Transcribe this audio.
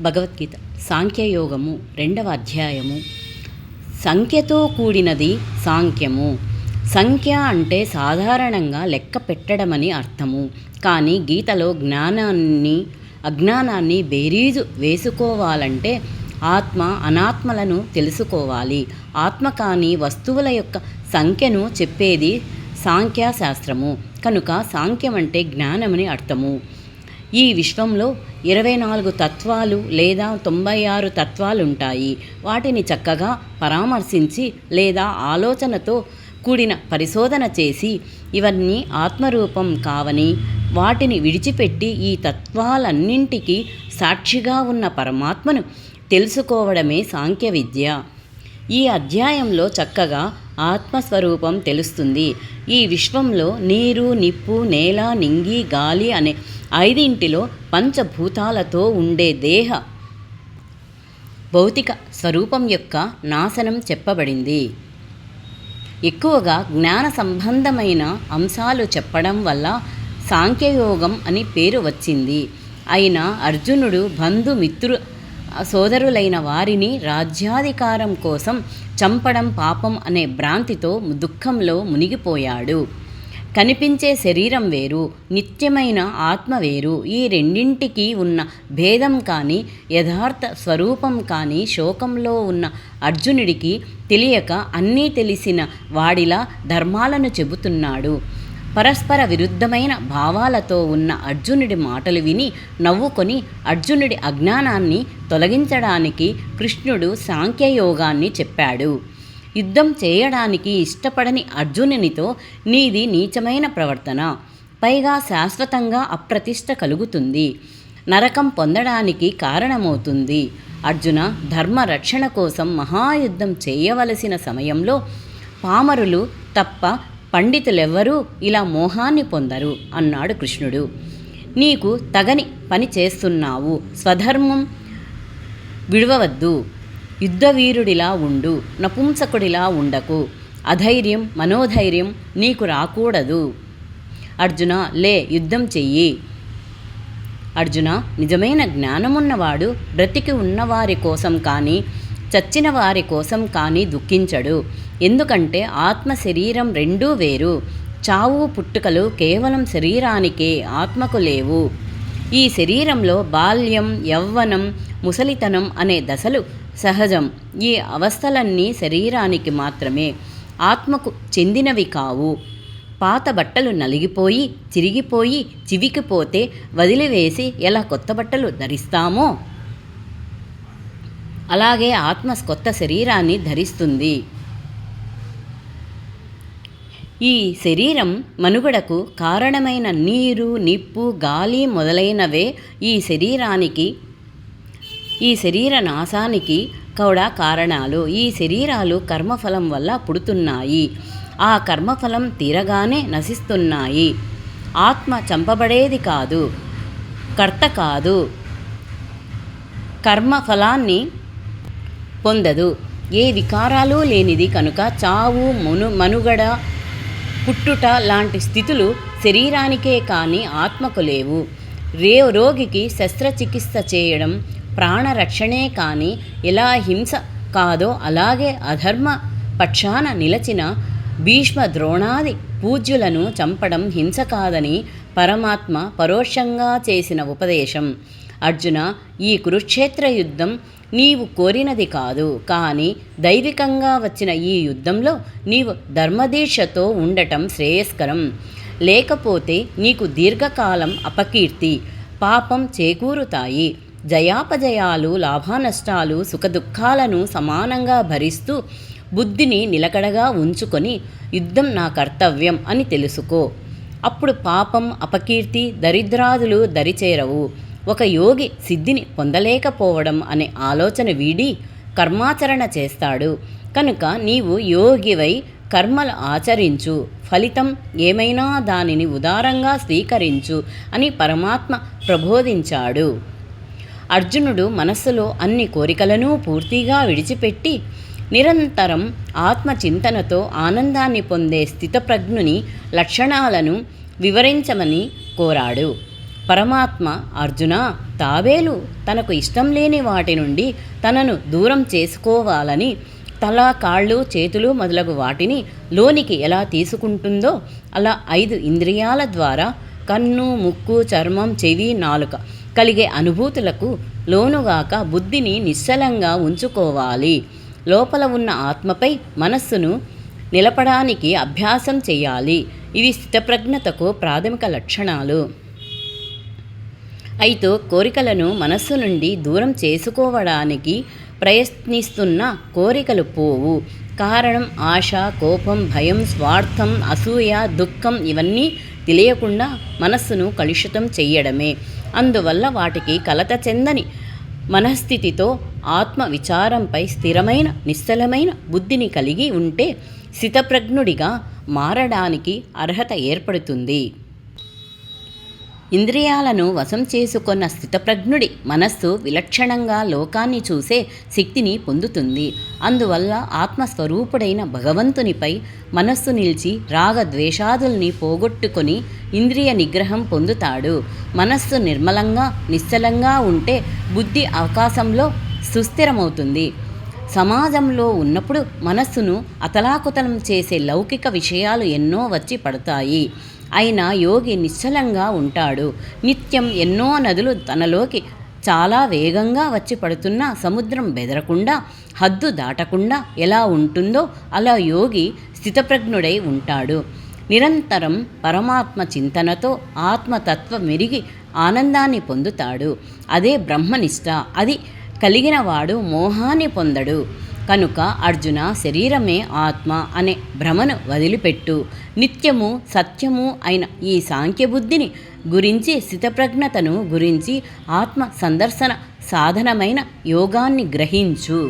భగవద్గీత సాంఖ్యయోగము 2వ అధ్యాయము. సంఖ్యతో కూడినది సాంఖ్యము. సంఖ్య అంటే సాధారణంగా లెక్క పెట్టడమని అర్థము. కానీ గీతలో జ్ఞానాన్ని అజ్ఞానాన్ని బేరీజు వేసుకోవాలంటే ఆత్మ అనాత్మలను తెలుసుకోవాలి. ఆత్మ కాని వస్తువుల యొక్క సంఖ్యను చెప్పేది సాంఖ్యశాస్త్రము. కనుక సాంఖ్యం అంటే జ్ఞానమని అర్థము. ఈ విశ్వంలో 24 తత్వాలు లేదా 96 తత్వాలుంటాయి. వాటిని చక్కగా పరామర్శించి లేదా ఆలోచనతో కూడిన పరిశోధన చేసి ఇవన్నీ ఆత్మరూపం కావని వాటిని విడిచిపెట్టి ఈ తత్వాలన్నింటికీ సాక్షిగా ఉన్న పరమాత్మను తెలుసుకోవడమే సాంఖ్య విద్య. ఈ అధ్యాయంలో చక్కగా ఆత్మస్వరూపం తెలుస్తుంది. ఈ విశ్వంలో నీరు, నిప్పు, నేల, నింగి, గాలి అనే 5 పంచభూతాలతో ఉండే దేహ భౌతిక స్వరూపం యొక్క నాశనం చెప్పబడింది. ఎక్కువగా జ్ఞాన సంబంధమైన అంశాలు చెప్పడం వల్ల సాంఖ్యయోగం అని పేరు వచ్చింది. అయినా అర్జునుడు బంధుమిత్రు సోదరులైన వారిని రాజ్యాధికారం కోసం చంపడం పాపం అనే భ్రాంతితో దుఃఖంలో మునిగిపోయాడు. కనిపించే శరీరం వేరు, నిత్యమైన ఆత్మ వేరు. ఈ రెండింటికి ఉన్న భేదం కానీ యథార్థ స్వరూపం కానీ శోకంలో ఉన్న అర్జునుడికి తెలియక అన్నీ తెలిసిన వాడిలా ధర్మాలను చెబుతున్నాడు. పరస్పర విరుద్ధమైన భావాలతో ఉన్న అర్జునుడి మాటలు విని నవ్వుకొని అర్జునుడి అజ్ఞానాన్ని తొలగించడానికి కృష్ణుడు సాంఖ్యయోగాన్ని చెప్పాడు. యుద్ధం చేయడానికి ఇష్టపడని అర్జునునితో నీది నీచమైన ప్రవర్తన, పైగా శాశ్వతంగా అప్రతిష్ట కలుగుతుంది, నరకం పొందడానికి కారణమవుతుంది. అర్జున, ధర్మ రక్షణ కోసం మహాయుద్ధం చేయవలసిన సమయంలో పామరులు తప్ప పండితులెవ్వరూ ఇలా మోహాన్ని పొందరు అన్నాడు కృష్ణుడు. నీకు తగని పని చేస్తున్నావు, స్వధర్మం విడవవద్దు, యుద్ధవీరుడిలా ఉండు, నపుంసకుడిలా ఉండకు, అధైర్యం మనోధైర్యం నీకు రాకూడదు. అర్జున, లే, యుద్ధం చెయ్యి. అర్జున, నిజమైన జ్ఞానమున్నవాడు బ్రతికి ఉన్నవారి కోసం కానీ చచ్చిన వారి కోసం కానీ దుఃఖించడు. ఎందుకంటే ఆత్మ శరీరం రెండూ వేరు. చావు పుట్టుకలు కేవలం శరీరానికే, ఆత్మకు లేవు. ఈ శరీరంలో బాల్యం, యవ్వనం, ముసలితనం అనే దశలు సహజం. ఈ అవస్థలన్నీ శరీరానికి మాత్రమే, ఆత్మకు చెందినవి కావు. పాత బట్టలు నలిగిపోయి చిరిగిపోయి చివికిపోతే వదిలివేసి ఎలా కొత్త బట్టలు ధరిస్తామో అలాగే ఆత్మ కొత్త శరీరాన్ని ధరిస్తుంది. ఈ శరీరం మనుగడకు కారణమైన నీరు, నిప్పు, గాలి మొదలైనవే ఈ శరీర నాశానికి కూడా కారణాలు. ఈ శరీరాలు కర్మఫలం వల్ల పుడుతున్నాయి. ఆ కర్మఫలం తీరగానే నశిస్తున్నాయి. ఆత్మ చంపబడేది కాదు, కర్త కాదు, కర్మఫలాన్ని పొందదు, ఏ వికారాలు లేనిది. కనుక చావు, మనుగడ, పుట్టుట లాంటి స్థితులు శరీరానికే కానీ ఆత్మకు లేవు. రోగికి శస్త్రచికిత్స చేయడం ప్రాణరక్షణే కానీ ఎలా హింస కాదో అలాగే అధర్మ పక్షాన నిలచిన భీష్మ, ద్రోణాది పూజ్యులను చంపడం హింస కాదని పరమాత్మ పరోక్షంగా చేసిన ఉపదేశం. అర్జున, ఈ కురుక్షేత్ర యుద్ధం నీవు కోరినది కాదు, కానీ దైవికంగా వచ్చిన ఈ యుద్ధంలో నీవు ధర్మదీక్షతో ఉండటం శ్రేయస్కరం. లేకపోతే నీకు దీర్ఘకాలం అపకీర్తి, పాపం చేకూరుతాయి. జయాపజయాలు, లాభానష్టాలు, సుఖదుఖాలను సమానంగా భరిస్తూ బుద్ధిని నిలకడగా ఉంచుకొని యుద్ధం నా కర్తవ్యం అని తెలుసుకో. అప్పుడు పాపం, అపకీర్తి, దరిద్రాదులు దరిచేరవు. ఒక యోగి సిద్ధిని పొందలేకపోవడం అనే ఆలోచన వీడి కర్మాచరణ చేస్తాడు. కనుక నీవు యోగివై కర్మలు ఆచరించు, ఫలితం ఏమైనా దానిని ఉదారంగా స్వీకరించు అని పరమాత్మ ప్రబోధించాడు. అర్జునుడు మనస్సులో అన్ని కోరికలను పూర్తిగా విడిచిపెట్టి నిరంతరం ఆత్మచింతనతో ఆనందాన్ని పొందే స్థితప్రజ్ఞుని లక్షణాలను వివరించమని కోరాడు. పరమాత్మ అర్జున, తాబేలు తనకు ఇష్టం లేని వాటి నుండి తనను దూరం చేసుకోవాలని తల, కాళ్ళు, చేతులు మొదలగు వాటిని లోనికి ఎలా తీసుకుంటుందో అలా 5 ఇంద్రియాల ద్వారా కన్ను, ముక్కు, చర్మం, చెవి, నాలుక కలిగే అనుభూతులకు లోనుగాక బుద్ధిని నిశ్చలంగా ఉంచుకోవాలి. లోపల ఉన్న ఆత్మపై మనస్సును నిలపడానికి అభ్యాసం చేయాలి. ఇవి స్థితప్రజ్ఞతకు ప్రాథమిక లక్షణాలు. అయితే కోరికలను మనస్సు నుండి దూరం చేసుకోవడానికి ప్రయత్నిస్తున్న కోరికలు పోవు. కారణం ఆశ, కోపం, భయం, స్వార్థం, అసూయ, దుఃఖం ఇవన్నీ తెలియకుండా మనస్సును కలుషితం చెయ్యడమే. అందువల్ల వాటికి కలత చెందని మనస్థితితో ఆత్మ విచారంపై స్థిరమైన నిశ్చలమైన బుద్ధిని కలిగి ఉంటే స్థితప్రజ్ఞుడిగా మారడానికి అర్హత ఏర్పడుతుంది. ఇంద్రియాలను వశం చేసుకున్న స్థితప్రజ్ఞుడి మనస్సు విలక్షణంగా లోకాన్ని చూసే శక్తిని పొందుతుంది. అందువల్ల ఆత్మస్వరూపుడైన భగవంతునిపై మనస్సు నిలిచి రాగద్వేషాదుల్ని పోగొట్టుకొని ఇంద్రియ నిగ్రహం పొందుతాడు. మనస్సు నిర్మలంగా నిశ్చలంగా ఉంటే బుద్ధి ఆకాశంలో సుస్థిరమవుతుంది. సమాజంలో ఉన్నప్పుడు మనస్సును అతలాకుతలం చేసే లౌకిక విషయాలు ఎన్నో వచ్చి పడతాయి. అయినా యోగి నిశ్చలంగా ఉంటాడు. నిత్యం ఎన్నో నదులు తనలోకి చాలా వేగంగా వచ్చి పడుతున్న సముద్రం బెదరకుండా, హద్దు దాటకుండా ఎలా ఉంటుందో అలా యోగి స్థితప్రజ్ఞుడై ఉంటాడు. నిరంతరం పరమాత్మ చింతనతో ఆత్మతత్వ మెరిగి ఆనందాన్ని పొందుతాడు. అదే బ్రహ్మనిష్ట. అది కలిగినవాడు మోహాన్ని పొందడు. కనుక అర్జున, శరీరమే ఆత్మ అనే భ్రమను వదిలిపెట్టు. నిత్యము సత్యము అయిన ఈ సాంఖ్యబుద్ధిని గురించి, స్థితప్రజ్ఞతను గురించి, ఆత్మ సందర్శన సాధనమైన యోగాన్ని గ్రహించు.